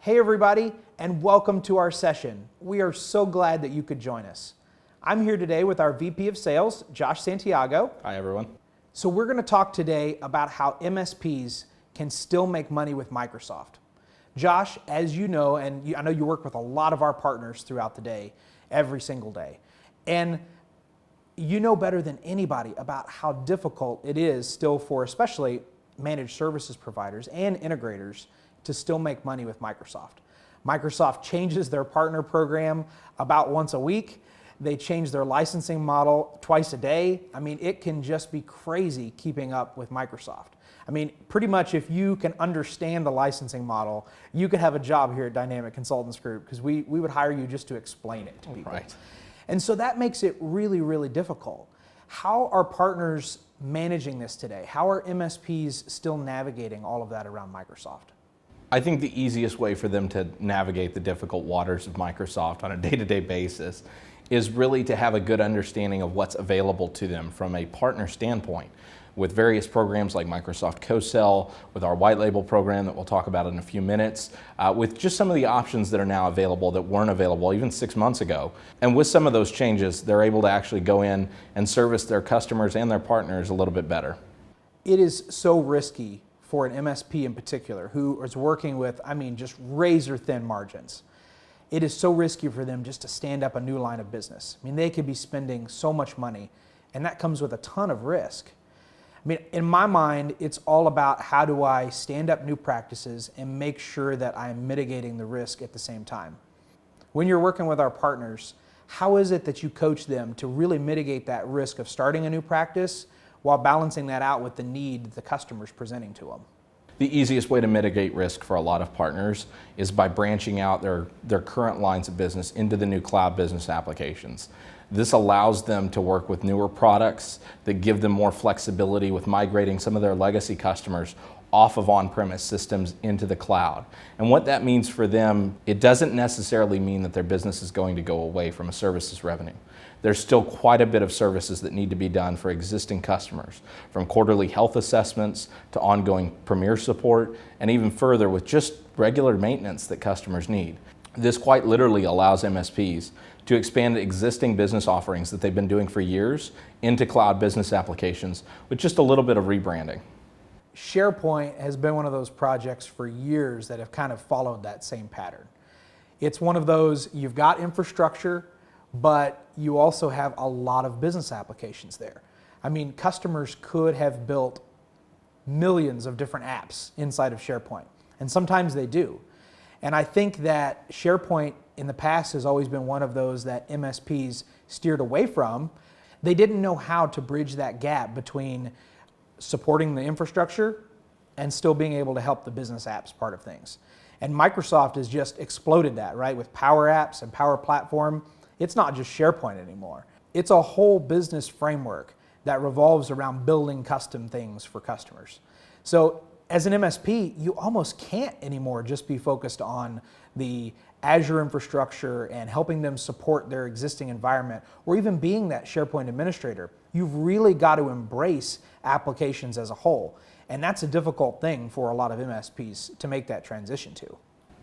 Hey everybody, and welcome to our session. We are so glad that you could join us. I'm here today with our VP of Sales, Josh Santiago. Hi everyone. So we're going to talk today about how MSPs can still make money with Microsoft. Josh, as you know, and I know you work with a lot of our partners throughout the day, every single day, and you know better than anybody about how difficult it is still for especially managed services providers and integrators to still make money with Microsoft. Microsoft changes their partner program about once a week. They change their licensing model twice a day. I mean, it can just be crazy keeping up with Microsoft. I mean, pretty much if you can understand the licensing model, you could have a job here at Dynamic Consultants Group because we would hire you just to explain it to people. Right. And so that makes it really, really difficult. How are partners managing this today? How are MSPs still navigating all of that around Microsoft? I think the easiest way for them to navigate the difficult waters of Microsoft on a day-to-day basis is really to have a good understanding of what's available to them from a partner standpoint. With various programs like Microsoft Co-Sell, with our white label program that we'll talk about in a few minutes, with just some of the options that are now available that weren't available even 6 months ago. And with some of those changes, they're able to actually go in and service their customers and their partners a little bit better. It is so risky for an MSP in particular who is working with, just razor thin margins. It is so risky for them just to stand up a new line of business. They could be spending so much money, and that comes with a ton of risk. In my mind, it's all about how do I stand up new practices and make sure that I'm mitigating the risk at the same time. When you're working with our partners, how is it that you coach them to really mitigate that risk of starting a new practice while balancing that out with the need that the customer's presenting to them? The easiest way to mitigate risk for a lot of partners is by branching out their current lines of business into the new cloud business applications. This allows them to work with newer products that give them more flexibility with migrating some of their legacy customers off of on-premise systems into the cloud. And what that means for them, it doesn't necessarily mean that their business is going to go away from a services revenue. There's still quite a bit of services that need to be done for existing customers, from quarterly health assessments to ongoing Premier support, and even further with just regular maintenance that customers need. This quite literally allows MSPs to expand existing business offerings that they've been doing for years into cloud business applications with just a little bit of rebranding. SharePoint has been one of those projects for years that have kind of followed that same pattern. It's one of those, you've got infrastructure, but you also have a lot of business applications there. Customers could have built millions of different apps inside of SharePoint, and sometimes they do. And I think that SharePoint in the past has always been one of those that MSPs steered away from. They didn't know how to bridge that gap between supporting the infrastructure and still being able to help the business apps part of things. And Microsoft has just exploded that, right? With Power Apps and Power Platform. It's not just SharePoint anymore. It's a whole business framework that revolves around building custom things for customers. So as an MSP, you almost can't anymore just be focused on the Azure infrastructure and helping them support their existing environment, or even being that SharePoint administrator. You've really got to embrace applications as a whole. And that's a difficult thing for a lot of MSPs to make that transition to.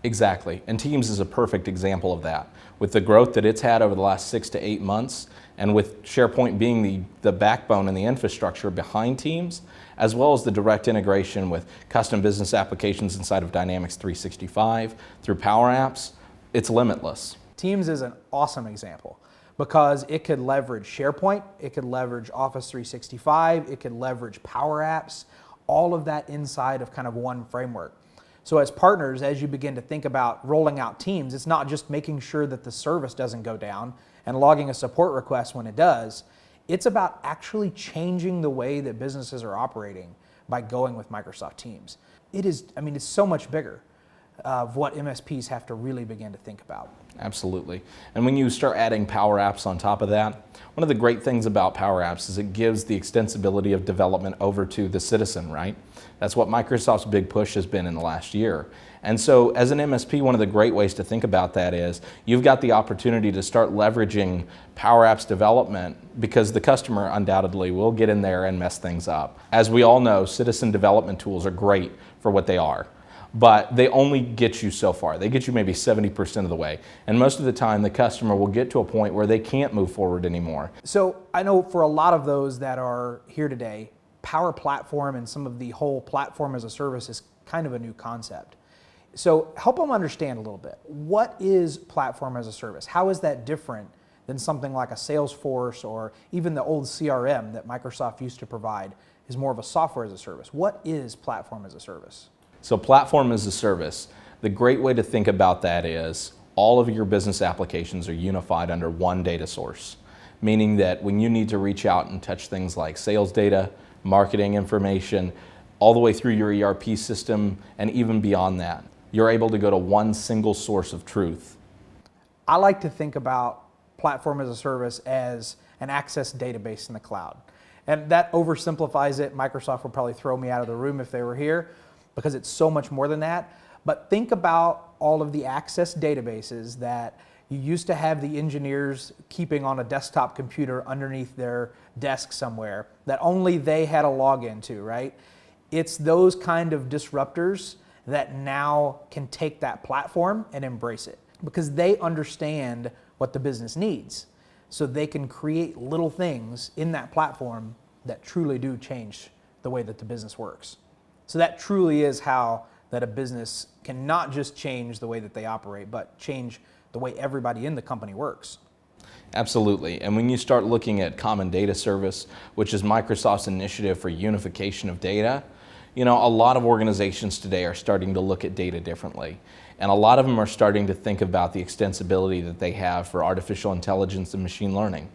Exactly, and Teams is a perfect example of that. With the growth that it's had over the last 6 to 8 months, and with SharePoint being the backbone and the infrastructure behind Teams, as well as the direct integration with custom business applications inside of Dynamics 365 through Power Apps, it's limitless. Teams is an awesome example because it could leverage SharePoint, it could leverage Office 365, it could leverage Power Apps, all of that inside of kind of one framework. So as partners, as you begin to think about rolling out Teams, it's not just making sure that the service doesn't go down and logging a support request when it does. It's about actually changing the way that businesses are operating by going with Microsoft Teams. It's so much bigger of what MSPs have to really begin to think about. Absolutely. And when you start adding Power Apps on top of that, one of the great things about Power Apps is it gives the extensibility of development over to the citizen, right? That's what Microsoft's big push has been in the last year. And so as an MSP, one of the great ways to think about that is you've got the opportunity to start leveraging Power Apps development because the customer undoubtedly will get in there and mess things up. As we all know, citizen development tools are great for what they are. but they only get you so far. They get you maybe 70% of the way. And most of the time, the customer will get to a point where they can't move forward anymore. So I know for a lot of those that are here today, Power Platform and some of the whole platform as a service is kind of a new concept. So help them understand a little bit. What is platform as a service? How is that different than something like a Salesforce or even the old CRM that Microsoft used to provide is more of a software as a service? What is platform as a service? So platform as a service, the great way to think about that is all of your business applications are unified under one data source, meaning that when you need to reach out and touch things like sales data, marketing information, all the way through your ERP system and even beyond that, you're able to go to one single source of truth. I like to think about platform as a service as an access database in the cloud. And that oversimplifies it. Microsoft would probably throw me out of the room if they were here because it's so much more than that. But think about all of the access databases that you used to have the engineers keeping on a desktop computer underneath their desk somewhere that only they had a login to, right? It's those kind of disruptors that now can take that platform and embrace it because they understand what the business needs. So they can create little things in that platform that truly do change the way that the business works. So that truly is how that a business can not just change the way that they operate, but change the way everybody in the company works. Absolutely. And when you start looking at Common Data Service, which is Microsoft's initiative for unification of data, a lot of organizations today are starting to look at data differently. And a lot of them are starting to think about the extensibility that they have for artificial intelligence and machine learning.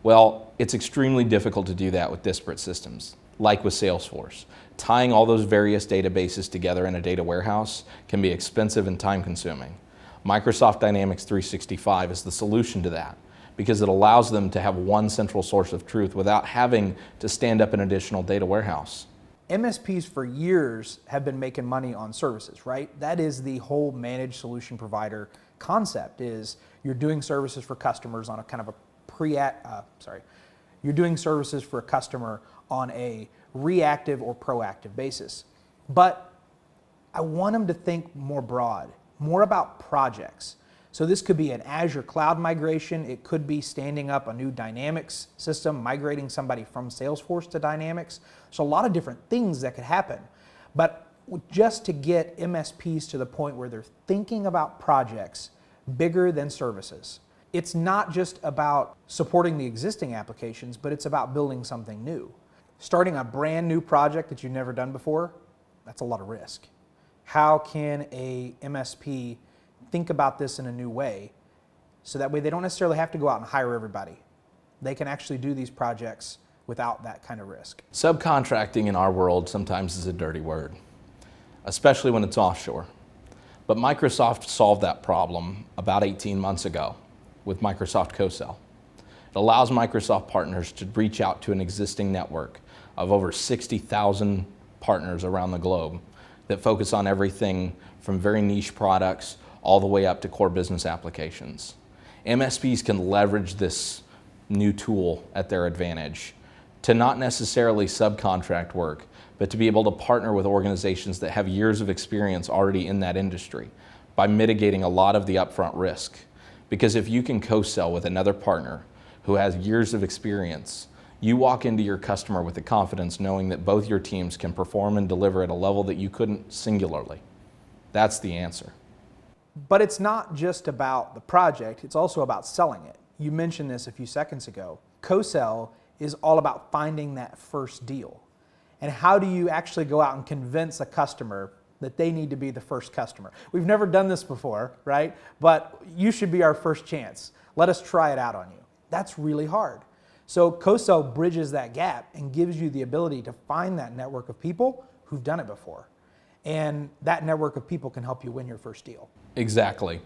Well, it's extremely difficult to do that with disparate systems, like with Salesforce. Tying all those various databases together in a data warehouse can be expensive and time-consuming. Microsoft Dynamics 365 is the solution to that because it allows them to have one central source of truth without having to stand up an additional data warehouse. MSPs for years have been making money on services, right? That is the whole managed solution provider concept is you're doing services for customers on a kind of a you're doing services for a customer on a reactive or proactive basis. But I want them to think more broad, more about projects. So this could be an Azure cloud migration. It could be standing up a new Dynamics system, migrating somebody from Salesforce to Dynamics. So a lot of different things that could happen. But just to get MSPs to the point where they're thinking about projects bigger than services. It's not just about supporting the existing applications, but it's about building something new. Starting a brand new project that you've never done before, that's a lot of risk. How can a MSP think about this in a new way so that way they don't necessarily have to go out and hire everybody? They can actually do these projects without that kind of risk. Subcontracting in our world sometimes is a dirty word, especially when it's offshore. But Microsoft solved that problem about 18 months ago with Microsoft Co-Sell. It allows Microsoft partners to reach out to an existing network of over 60,000 partners around the globe that focus on everything from very niche products all the way up to core business applications. MSPs can leverage this new tool at their advantage to not necessarily subcontract work, but to be able to partner with organizations that have years of experience already in that industry by mitigating a lot of the upfront risk. Because if you can co-sell with another partner who has years of experience, you walk into your customer with the confidence knowing that both your teams can perform and deliver at a level that you couldn't singularly. That's the answer. But it's not just about the project, it's also about selling it. You mentioned this a few seconds ago. Co-sell is all about finding that first deal. And how do you actually go out and convince a customer that they need to be the first customer? We've never done this before, right? But you should be our first chance. Let us try it out on you. That's really hard. So co-sell bridges that gap and gives you the ability to find that network of people who've done it before. And that network of people can help you win your first deal. Exactly.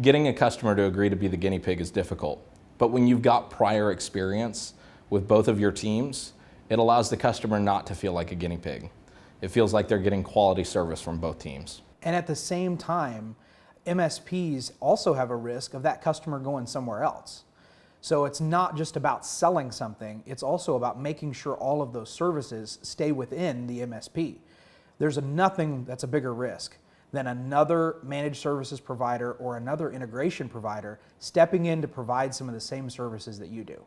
Getting a customer to agree to be the guinea pig is difficult. But when you've got prior experience with both of your teams, it allows the customer not to feel like a guinea pig. It feels like they're getting quality service from both teams. And at the same time, MSPs also have a risk of that customer going somewhere else. So it's not just about selling something, it's also about making sure all of those services stay within the MSP. There's nothing that's a bigger risk than another managed services provider or another integration provider stepping in to provide some of the same services that you do.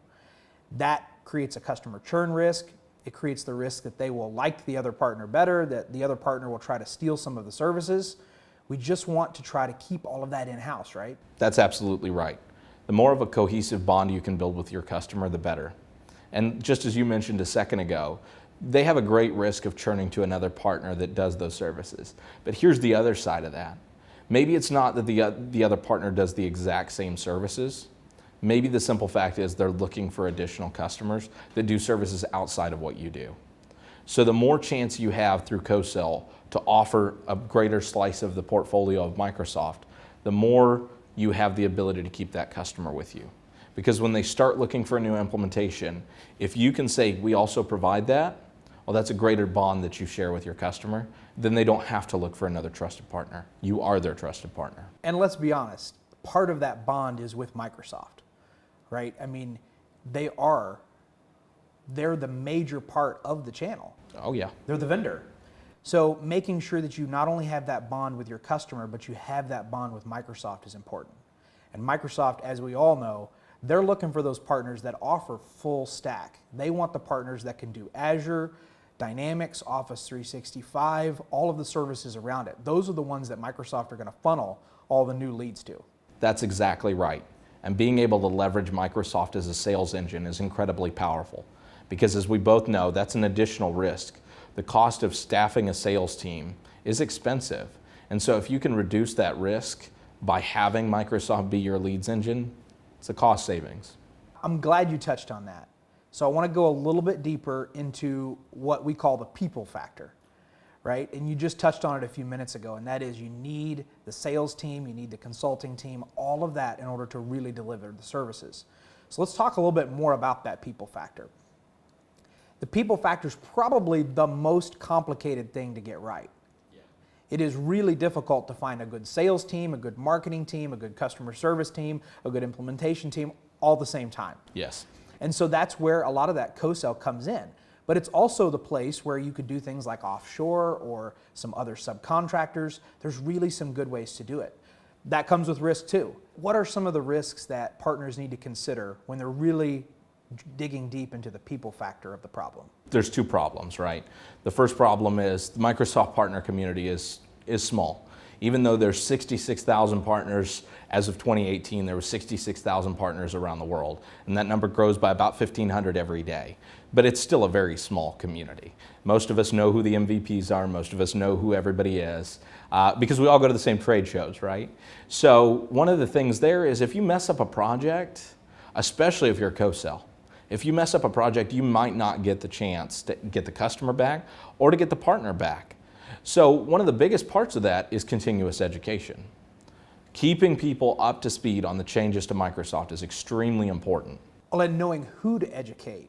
That creates a customer churn risk. It creates the risk that they will like the other partner better, that the other partner will try to steal some of the services. We just want to try to keep all of that in-house, right? That's absolutely right. The more of a cohesive bond you can build with your customer, the better. And just as you mentioned a second ago, they have a great risk of churning to another partner that does those services. But here's the other side of that. Maybe it's not that the other partner does the exact same services. Maybe the simple fact is they're looking for additional customers that do services outside of what you do. So the more chance you have through co-sell to offer a greater slice of the portfolio of Microsoft, the more you have the ability to keep that customer with you. Because when they start looking for a new implementation, if you can say, we also provide that, well, that's a greater bond that you share with your customer. Then they don't have to look for another trusted partner. You are their trusted partner. And let's be honest, part of that bond is with Microsoft, right? I mean, they're the major part of the channel. Oh yeah. They're the vendor. So making sure that you not only have that bond with your customer, but you have that bond with Microsoft is important. And Microsoft, as we all know, they're looking for those partners that offer full stack. They want the partners that can do Azure, Dynamics, Office 365, all of the services around it. Those are the ones that Microsoft are going to funnel all the new leads to. That's exactly right. And being able to leverage Microsoft as a sales engine is incredibly powerful. Because as we both know, that's an additional risk. The cost of staffing a sales team is expensive. And so if you can reduce that risk by having Microsoft be your leads engine, it's a cost savings. I'm glad you touched on that. So I want to go a little bit deeper into what we call the people factor, right? And you just touched on it a few minutes ago, and that is you need the sales team, you need the consulting team, all of that in order to really deliver the services. So let's talk a little bit more about that people factor. The people factor is probably the most complicated thing to get right. It is really difficult to find a good sales team, a good marketing team, a good customer service team, a good implementation team, all at the same time. Yes. And so that's where a lot of that co-sell comes in. But it's also the place where you could do things like offshore or some other subcontractors. There's really some good ways to do it. That comes with risk too. What are some of the risks that partners need to consider when they're really digging deep into the people factor of the problem? There's two problems, right? The first problem is the Microsoft partner community is small. Even though there's 66,000 partners, as of 2018, there were 66,000 partners around the world. And that number grows by about 1,500 every day. But it's still a very small community. Most of us know who the MVPs are. Most of us know who everybody is because we all go to the same trade shows, right? So one of the things there is if you mess up a project, especially if you're a co-sell, if you mess up a project, you might not get the chance to get the customer back or to get the partner back. So one of the biggest parts of that is continuous education. Keeping people up to speed on the changes to Microsoft is extremely important. Well, and knowing who to educate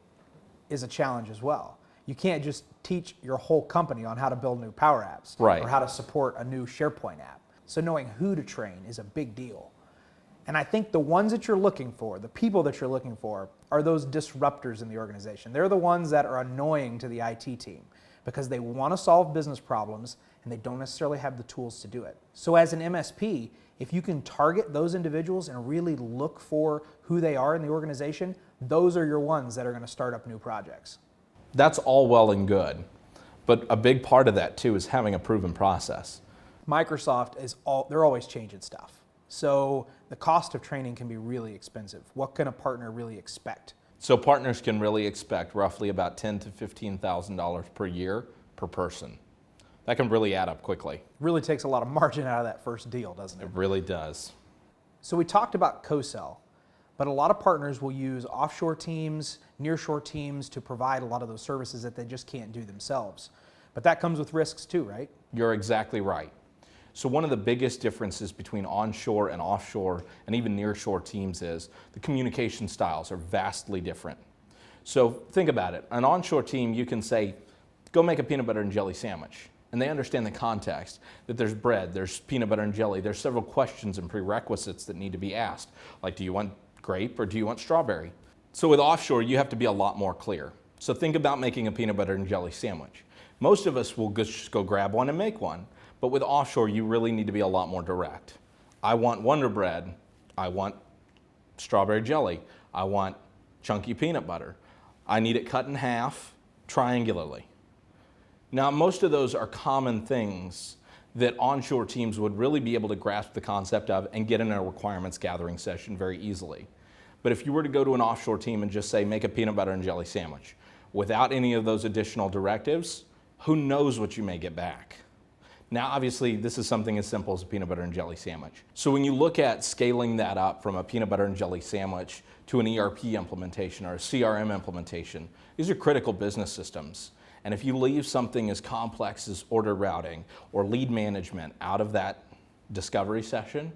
is a challenge as well. You can't just teach your whole company on how to build new Power Apps Right. or how to support a new SharePoint app. So knowing who to train is a big deal. And I think the ones that you're looking for, the people that you're looking for, are those disruptors in the organization. They're the ones that are annoying to the IT team because they want to solve business problems and they don't necessarily have the tools to do it. So as an MSP, if you can target those individuals and really look for who they are in the organization, those are your ones that are going to start up new projects. That's all well and good, but a big part of that too is having a proven process. Microsoft they're always changing stuff. So the cost of training can be really expensive. What can a partner really expect? So partners can really expect roughly about $10,000 to $15,000 per year per person. That can really add up quickly. Really takes a lot of margin out of that first deal, doesn't it? It really does. So we talked about co-sell, but a lot of partners will use offshore teams, nearshore teams to provide a lot of those services that they just can't do themselves. But that comes with risks too, right? You're exactly right. So one of the biggest differences between onshore and offshore and even nearshore teams is the communication styles are vastly different. So think about it. An onshore team, you can say, go make a peanut butter and jelly sandwich. And they understand the context, that there's bread, there's peanut butter and jelly, there's several questions and prerequisites that need to be asked. Like, do you want grape or do you want strawberry? So with offshore, you have to be a lot more clear. So think about making a peanut butter and jelly sandwich. Most of us will just go grab one and make one. But with offshore, you really need to be a lot more direct. I want Wonder Bread. I want strawberry jelly. I want chunky peanut butter. I need it cut in half triangularly. Now, most of those are common things that onshore teams would really be able to grasp the concept of and get in a requirements gathering session very easily. But if you were to go to an offshore team and just say, make a peanut butter and jelly sandwich, without any of those additional directives, who knows what you may get back? Now, obviously, this is something as simple as a peanut butter and jelly sandwich. So when you look at scaling that up from a peanut butter and jelly sandwich to an ERP implementation or a CRM implementation, these are critical business systems. And if you leave something as complex as order routing or lead management out of that discovery session,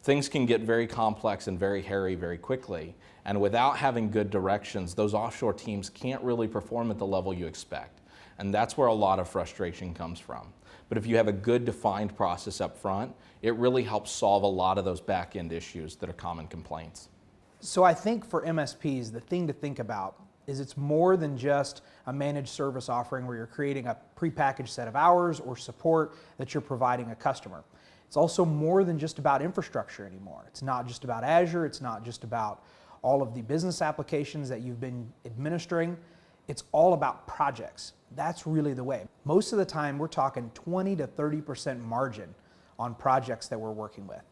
things can get very complex and very hairy very quickly. And without having good directions, those offshore teams can't really perform at the level you expect. And that's where a lot of frustration comes from. But if you have a good defined process up front, it really helps solve a lot of those back end issues that are common complaints. So I think for MSPs, the thing to think about is it's more than just a managed service offering where you're creating a prepackaged set of hours or support that you're providing a customer. It's also more than just about infrastructure anymore. It's not just about Azure. It's not just about all of the business applications that you've been administering. It's all about projects. That's really the way. Most of the time, we're talking 20 to 30% margin on projects that we're working with.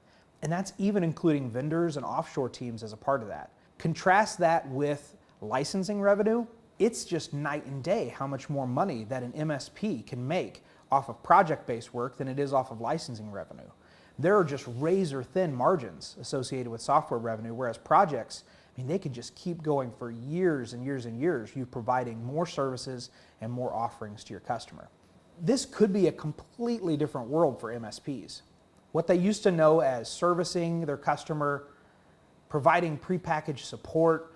And that's even including vendors and offshore teams as a part of that. Contrast that with licensing revenue. It's just night and day how much more money that an MSP can make off of project-based work than it is off of licensing revenue. There are just razor-thin margins associated with software revenue, whereas projects, I mean, they could just keep going for years and years and years, you providing more services and more offerings to your customer. This could be a completely different world for MSPs. What they used to know as servicing their customer, providing prepackaged support,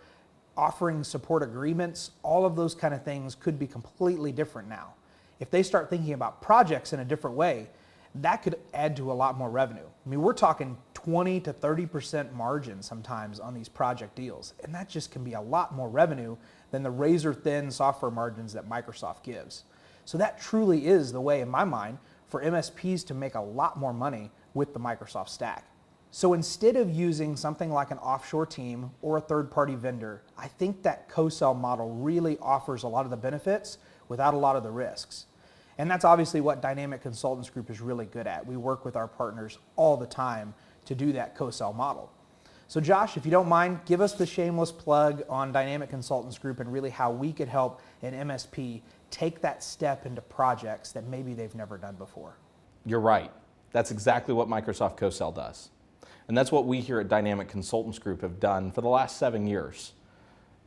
offering support agreements, all of those kind of things could be completely different now. If they start thinking about projects in a different way, that could add to a lot more revenue. I mean, we're talking 20 to 30% margin sometimes on these project deals, and that just can be a lot more revenue than the razor-thin software margins that Microsoft gives. So that truly is the way, in my mind, for MSPs to make a lot more money with the Microsoft stack. So instead of using something like an offshore team or a third-party vendor, I think that co-sell model really offers a lot of the benefits without a lot of the risks. And that's obviously what Dynamic Consultants Group is really good at. We work with our partners all the time to do that co-sell model. So Josh, if you don't mind, give us the shameless plug on Dynamic Consultants Group and really how we could help an MSP take that step into projects that maybe they've never done before. You're right. That's exactly what Microsoft Co-sell does. And that's what we here at Dynamic Consultants Group have done for the last 7 years.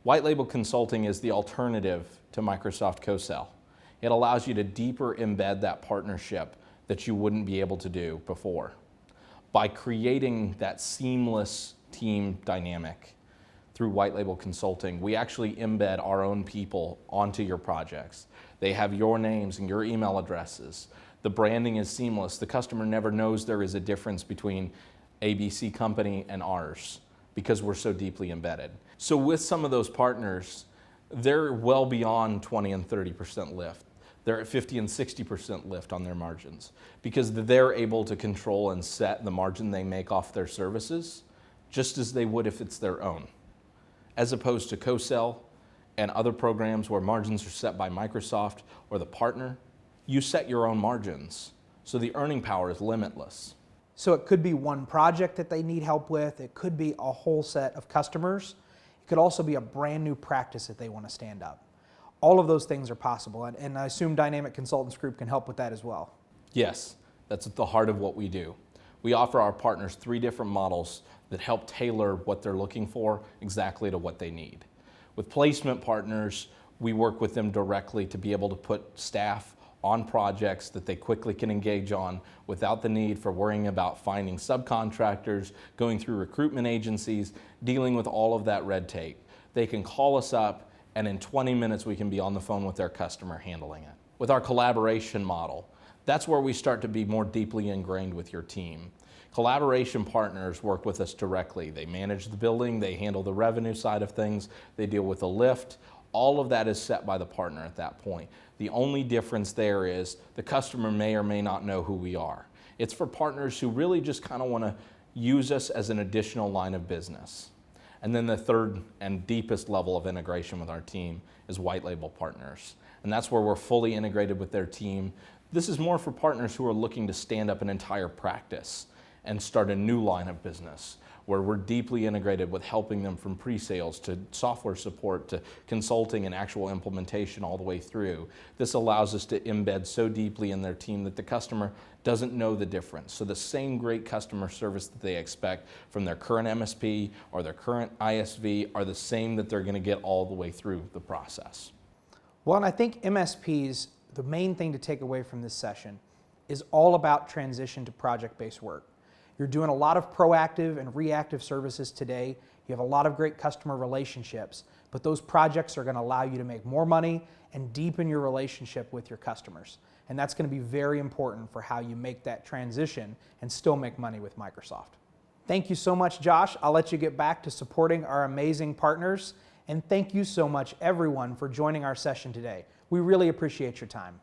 White label consulting is the alternative to Microsoft Co-sell. It allows you to deeper embed that partnership that you wouldn't be able to do before. By creating that seamless team dynamic through white label consulting, we actually embed our own people onto your projects. They have your names and your email addresses. The branding is seamless. The customer never knows there is a difference between ABC company and ours because we're so deeply embedded. So with some of those partners, they're well beyond 20 and 30% lift. They're at 50 and 60% lift on their margins because they're able to control and set the margin they make off their services just as they would if it's their own. As opposed to co-sell and other programs where margins are set by Microsoft or the partner, you set your own margins. So the earning power is limitless. So it could be one project that they need help with. It could be a whole set of customers. It could also be a brand new practice that they want to stand up. All of those things are possible, and I assume Dynamic Consultants Group can help with that as well. Yes, that's at the heart of what we do. We offer our partners 3 different models that help tailor what they're looking for exactly to what they need. With placement partners, we work with them directly to be able to put staff on projects that they quickly can engage on without the need for worrying about finding subcontractors, going through recruitment agencies, dealing with all of that red tape. They can call us up and in 20 minutes we can be on the phone with their customer handling it. With our collaboration model, that's where we start to be more deeply ingrained with your team. Collaboration partners work with us directly. They manage the building, they handle the revenue side of things, they deal with the lift. All of that is set by the partner at that point. The only difference there is the customer may or may not know who we are. It's for partners who really just kind of want to use us as an additional line of business. And then the third and deepest level of integration with our team is white label partners. And that's where we're fully integrated with their team. This is more for partners who are looking to stand up an entire practice and start a new line of business, where we're deeply integrated with helping them from pre-sales to software support to consulting and actual implementation all the way through. This allows us to embed so deeply in their team that the customer doesn't know the difference. So the same great customer service that they expect from their current MSP or their current ISV are the same that they're going to get all the way through the process. Well, and I think MSPs, the main thing to take away from this session is all about transition to project-based work. You're doing a lot of proactive and reactive services today. You have a lot of great customer relationships, but those projects are going to allow you to make more money and deepen your relationship with your customers. And that's going to be very important for how you make that transition and still make money with Microsoft. Thank you so much, Josh. I'll let you get back to supporting our amazing partners. And thank you so much, everyone, for joining our session today. We really appreciate your time.